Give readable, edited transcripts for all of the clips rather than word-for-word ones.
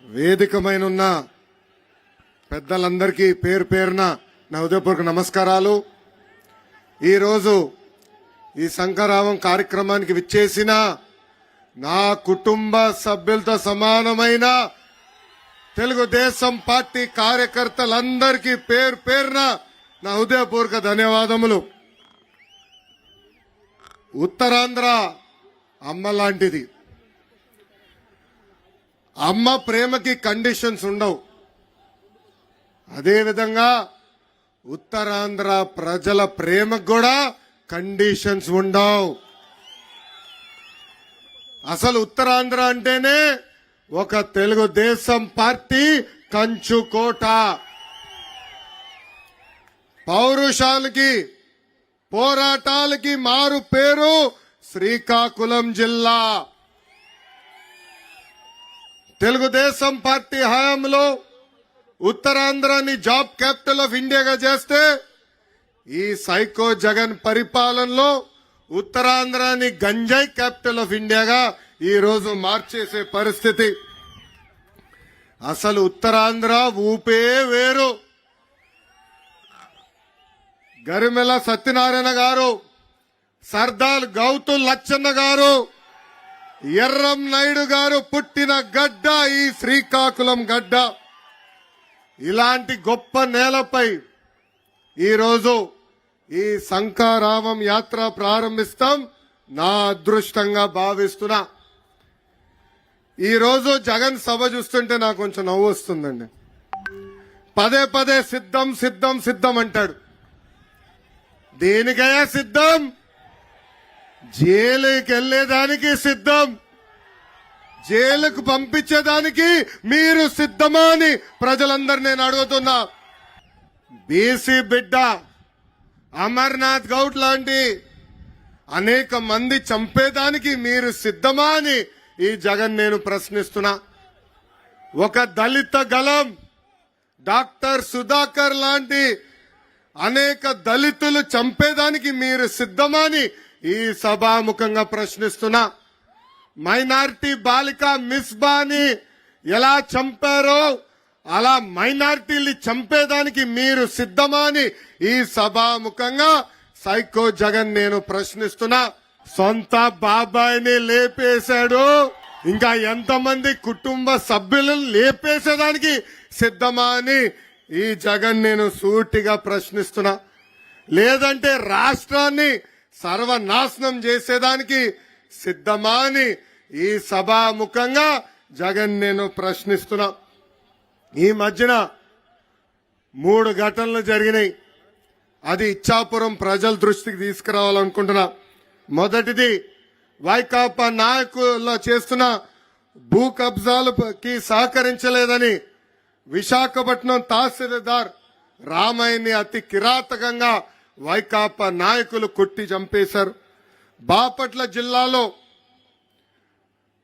వేదికమైనున్న పెద్దలందరికీ పేరు పేరున నా హృదయపూర్వక నమస్కారాలు. ఈరోజు ఈ శంకరావం కార్యక్రమానికి విచ్చేసిన నా కుటుంబ సభ్యులతో సమానమైన తెలుగుదేశం పార్టీ కార్యకర్తలందరికీ పేరు పేరున నా హృదయపూర్వక ధన్యవాదములు. ఉత్తరాంధ్ర అమ్మ లాంటిది. అమ్మ ప్రేమకి కండిషన్స్ ఉండవు. అదేవిధంగా ఉత్తరాంధ్ర ప్రజల ప్రేమకు కూడా కండిషన్స్ ఉండవు. అసలు ఉత్తరాంధ్ర అంటేనే ఒక తెలుగుదేశం పార్టీ కంచుకోట. పౌరుషాలకి పోరాటాలకి మారు పేరు శ్రీకాకుళం జిల్లా. తెలుగుదేశం పార్టీ హయాంలో ఉత్తరాంధ్రాని జాబ్ క్యాపిటల్ ఆఫ్ ఇండియాగా చేస్తే ఈ సైకో జగన్ పరిపాలనలో ఉత్తరాంధ్రాని గంజాయి క్యాపిటల్ ఆఫ్ ఇండియాగా ఈ రోజు మార్చేసే పరిస్థితి. అసలు ఉత్తరాంధ్ర ఊపే వేరు. గరిమెల సత్యనారాయణ గారు, సర్దార్ గౌతు లచ్చన్న గారు, ఎర్రం నాయుడు గారు పుట్టిన గడ్డ ఈ శ్రీకాకుళం గడ్డ. ఇలాంటి గొప్ప నేలపై ఈరోజు ఈ శంకరావం యాత్ర ప్రారంభిస్తాం. నా అదృష్టంగా భావిస్తున్నా. ఈరోజు జగన్ సభ చూస్తుంటే నాకు కొంచెం నవ్వు వస్తుందండి. పదే పదే సిద్ధం సిద్ధం సిద్ధం అంటాడు. దేనికయ్యా సిద్ధం? జైలుకి వెళ్లేదానికి సిద్ధం. జైలుకు పంపించేదానికి మీరు సిద్ధమా అని ప్రజలందరూ నేను అడుగుతున్నా. బీసీ బిడ్డ అమర్నాథ్ గౌడ్ లాంటి అనేక మంది చంపేదానికి మీరు సిద్ధమా అని ఈ జగన్ నేను ప్రశ్నిస్తున్నా. ఒక దళిత గలం డాక్టర్ సుధాకర్ లాంటి అనేక దళితులు చంపేదానికి మీరు సిద్ధమా అని ఈ సభాముఖంగా ప్రశ్నిస్తున్నా. మైనారిటీ బాలిక మిస్బాని ఎలా చంపారో అలా మైనారిటీని చంపేదానికి మీరు సిద్ధమా అని ఈ సభాముఖంగా సైకో జగన్ నేను ప్రశ్నిస్తున్నా. సొంత బాబాయిని లేపేశాడు, ఇంకా ఎంతమంది కుటుంబ సభ్యులను లేపేసేదానికి సిద్ధమా అని ఈ జగన్ నేను సూటిగా ప్రశ్నిస్తున్నా. లేదంటే రాష్ట్రాన్ని సర్వనాశనం చేసేదానికి సిద్ధమా అని ఈ సభాముఖంగా జగన్ నేను ప్రశ్నిస్తున్నా. ఈ మధ్యన 3 ఘటనలు జరిగినాయి. అది ఇచ్చాపురం ప్రజల దృష్టికి తీసుకురావాలనుకుంటున్నా. మొదటిది, వైకాపా నాయకులు చేస్తున్న భూ కబ్జాలకి సహకరించలేదని విశాఖపట్నం తహసీల్దార్ రామయ్యని అతి కిరాతకంగా వైకాపా నాయకులు కొట్టి చంపేశారు. బాపట్ల జిల్లాలో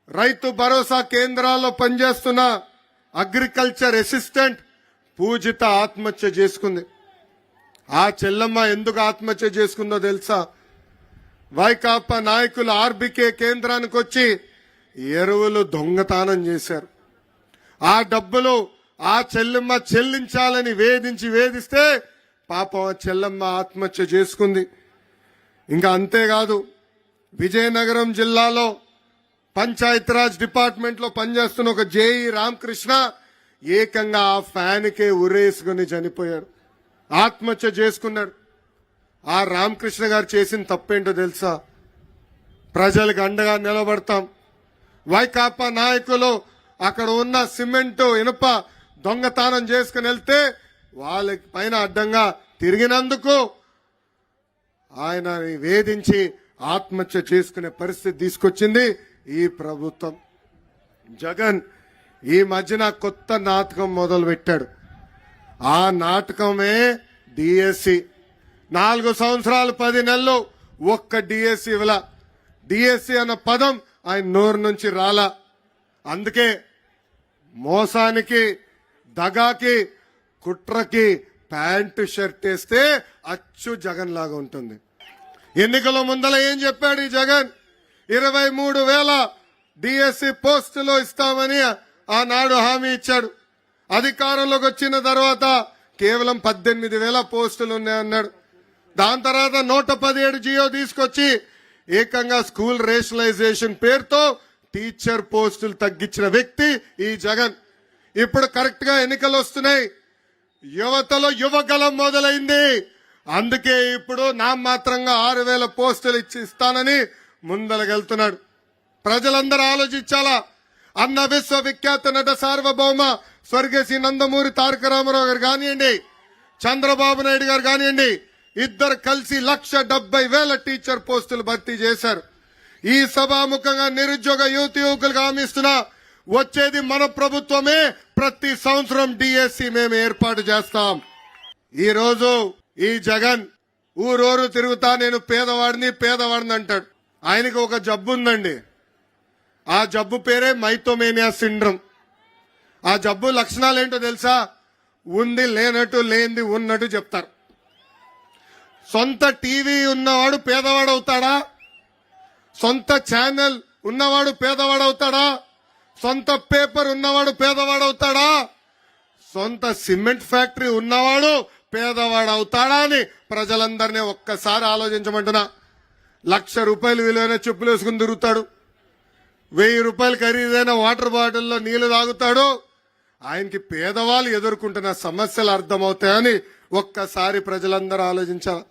రైతు భరోసా కేంద్రాల్లో పనిచేస్తున్న అగ్రికల్చర్ అసిస్టెంట్ పూజిత ఆత్మహత్య చేసుకుంది. ఆ చెల్లమ్మ ఎందుకు ఆత్మహత్య చేసుకుందో తెలుసా? వైకాపా నాయకులు ఆర్బీకే కేంద్రానికి వచ్చి ఎరువులు దొంగతనం చేశారు. ఆ డబ్బులు ఆ చెల్లెమ్మ చెల్లించాలని వేధిస్తే పాపం ఆ చెల్లెమ్మ ఆత్మహత్య చేసుకుంది. ఇంకా అంతేకాదు, విజయనగరం జిల్లాలో పంచాయతీరాజ్ డిపార్ట్మెంట్ లో పనిచేస్తున్న ఒక జేఈ రామకృష్ణ ఏకంగా ఆ ఫ్యాన్ కే ఉరేసుకుని చనిపోయాడు, ఆత్మహత్య చేసుకున్నాడు. ఆ రామకృష్ణ గారు చేసిన తప్పేంటో తెలుసా? ప్రజలకు అండగా నిలబడతాం. వైకాపా నాయకులు అక్కడ ఉన్న సిమెంట్ ఇనుప దొంగతనం చేసుకుని వెళ్తే వాళ్ళకి పైన అడ్డంగా తిరిగినందుకు ఆయన వేధించి ఆత్మహత్య చేసుకునే పరిస్థితి తీసుకొచ్చింది ఈ ప్రభుత్వం. జగన్ ఈ మధ్యన కొత్త నాటకం మొదలు పెట్టాడు. ఆ నాటకమే డిఎస్సి. 4 సంవత్సరాలు 10 నెలలు ఒక్క డిఎస్సి ఇవ్వలా. డిఎస్సి అన్న పదం ఆయన నోరు నుంచి రాలా. అందుకే మోసానికి, దగాకి, కుట్రకి ప్యాంటు షర్ట్ వేస్తే అచ్చు జగన్ లాగా ఉంటుంది. ఎన్నికల ముందల ఏం చెప్పాడు ఈ జగన్? 23,000 డిఎస్సి పోస్టులు ఇస్తామని ఆనాడు హామీ ఇచ్చాడు. అధికారంలోకి వచ్చిన తర్వాత కేవలం 18,000 పోస్టులు ఉన్నాయన్నాడు. దాని తర్వాత 117 జియో తీసుకొచ్చి ఏకంగా స్కూల్ రేషనలైజేషన్ పేరుతో టీచర్ పోస్టులు తగ్గించిన వ్యక్తి ఈ జగన్. ఇప్పుడు కరెక్ట్ గా ఎన్నికలు వస్తున్నాయి, యువతలో యువగలం మొదలైంది. అందుకే ఇప్పుడు నామమాత్రంగా 6,000 పోస్టులు ఇస్తానని ముందలగెళ్తున్నాడు. ప్రజలందరూ ఆలోచించాలా. అన్న విశ్వవిఖ్యాత నట సార్వభౌమ స్వర్గశ్రీ నందమూరి తారక రామారావు గారు కానివ్వండి, చంద్రబాబు నాయుడు గారు కానివ్వండి, ఇద్దరు కలిసి 1,70,000 టీచర్ పోస్టులు భర్తీ చేశారు. ఈ సభాముఖంగా నిరుద్యోగ యువకులకు హామీస్తున్నా, వచ్చేది మన ప్రభుత్వమే. ప్రతి సంవత్సరం డిఎస్సి మేము ఏర్పాటు చేస్తాం. ఈ రోజు ఈ జగన్ ఊరూరు తిరుగుతా నేను పేదవాడిని అంటాడు. ఆయనకు ఒక జబ్బు ఉందండి. ఆ జబ్బు పేరే మైథోమేనియా సిండ్రోమ్. ఆ జబ్బు లక్షణాలు ఏంటో తెలుసా? ఉంది లేనట్టు, లేనిది ఉన్నట్టు చెప్తారు. సొంత టీవీ ఉన్నవాడు పేదవాడవుతాడా? సొంత ఛానల్ ఉన్నవాడు పేదవాడవుతాడా? సొంత పేపర్ ఉన్నవాడు పేదవాడవుతాడా? సొంత సిమెంట్ ఫ్యాక్టరీ ఉన్నవాడు పేదవాడవుతాడా అని ప్రజలందరినీ ఒక్కసారి ఆలోచించమంటున్నా. 1,00,000 రూపాయలు విలువైన చెప్పులు వేసుకుని తిరుగుతాడు, 1,000 రూపాయలు ఖరీదైన వాటర్ బాటిల్లో నీళ్లు తాగుతాడు. ఆయనకి పేదవాళ్ళు ఎదుర్కొంటున్న సమస్యలు అర్థమవుతాయని ఒక్కసారి ప్రజలందరూ ఆలోచించాలి.